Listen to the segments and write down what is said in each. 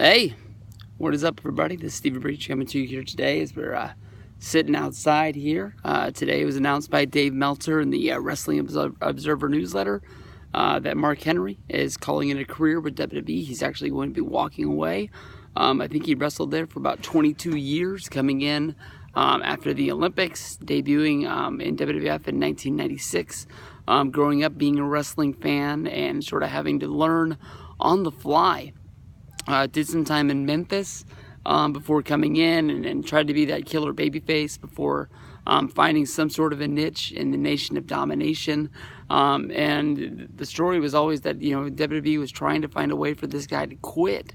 Hey, what is up, everybody? This is Stevie Breach coming to you here today as we're sitting outside here. Today it was announced by Dave Meltzer in the Wrestling Observer newsletter that Mark Henry is calling it a career with WWE. He's actually going to be walking away. I think he wrestled there for about 22 years, coming in after the Olympics, debuting in WWF in 1996, growing up being a wrestling fan and sort of having to learn on the fly. Did some time in Memphis before coming in and tried to be that killer babyface before finding some sort of a niche in the Nation of Domination. And the story was always that, WWE was trying to find a way for this guy to quit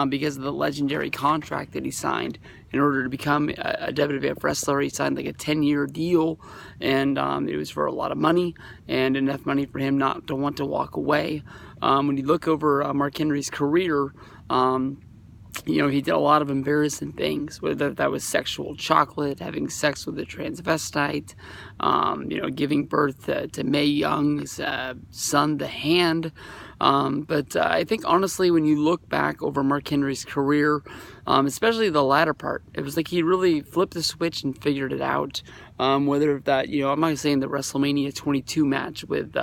because of the legendary contract that he signed in order to become a WWF wrestler. He signed like a 10-year deal, and it was for a lot of money and enough money for him not to want to walk away. When you look over Mark Henry's career, he did a lot of embarrassing things, whether that was sexual chocolate, having sex with a transvestite, giving birth to Mae Young's son, The Hand. But I think, honestly, when you look back over Mark Henry's career, especially the latter part, it was like he really flipped the switch and figured it out. Whether that, I'm not saying the WrestleMania 22 match with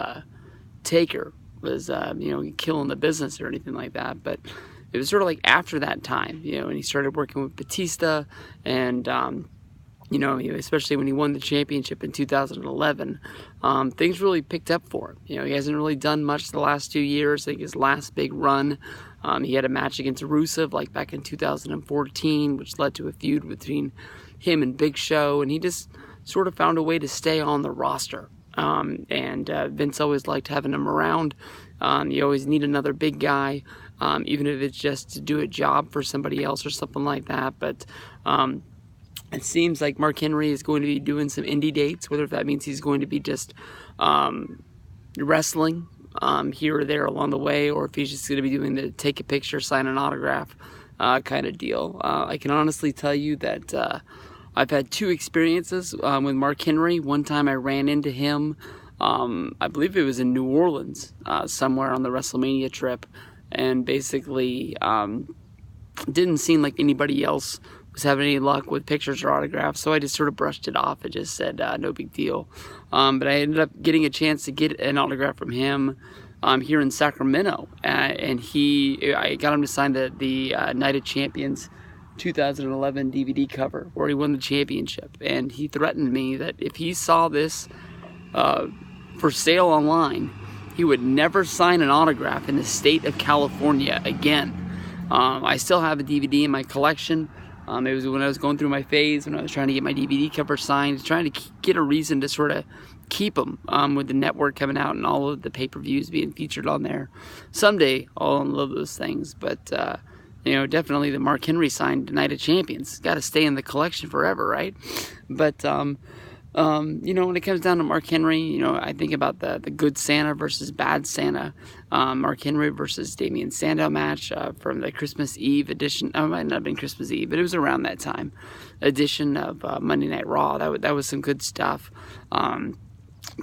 Taker was, killing the business or anything like that, but it was sort of like after that time, and he started working with Batista, and, especially when he won the championship in 2011, things really picked up for him. He hasn't really done much the last 2 years. I think his last big run, he had a match against Rusev, like back in 2014, which led to a feud between him and Big Show, and he just sort of found a way to stay on the roster. And Vince always liked having him around. You always need another big guy, even if it's just to do a job for somebody else or something like that. But it seems like Mark Henry is going to be doing some indie dates, whether that means he's going to be just wrestling here or there along the way, or if he's just going to be doing the take a picture, sign an autograph kind of deal. I can honestly tell you that I've had two experiences with Mark Henry. One time I ran into him, I believe it was in New Orleans, somewhere on the WrestleMania trip, and basically didn't seem like anybody else was having any luck with pictures or autographs, so I just sort of brushed it off and just said no big deal. But I ended up getting a chance to get an autograph from him here in Sacramento, and I got him to sign the Night of Champions 2011 DVD cover where he won the championship, and he threatened me that if he saw this for sale online, he would never sign an autograph in the state of California again. I still have a DVD in my collection. It was when I was going through my phase, when I was trying to get my DVD cover signed, trying to get a reason to sort of keep them with the network coming out and all of the pay-per-views being featured on there. Someday I'll unload those things, but definitely the Mark Henry signed Night of Champions. Got to stay in the collection forever, right? But, when it comes down to Mark Henry, I think about the good Santa versus bad Santa. Mark Henry versus Damien Sandow match from the Christmas Eve edition. Oh, it might not have been Christmas Eve, but it was around that time. Edition of Monday Night Raw. That was some good stuff.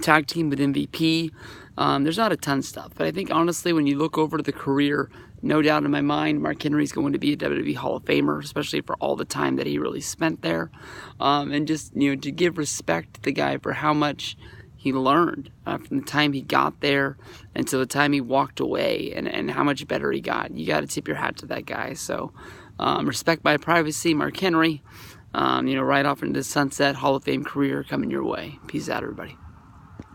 Tag team with MVP. There's not a ton of stuff, but I think honestly, when you look over the career, no doubt in my mind, Mark Henry's going to be a WWE Hall of Famer, especially for all the time that he really spent there. And just, to give respect to the guy for how much he learned from the time he got there until the time he walked away, and how much better he got. You got to tip your hat to that guy. So, respect my privacy, Mark Henry. Right off into the sunset, Hall of Fame career coming your way. Peace out, everybody.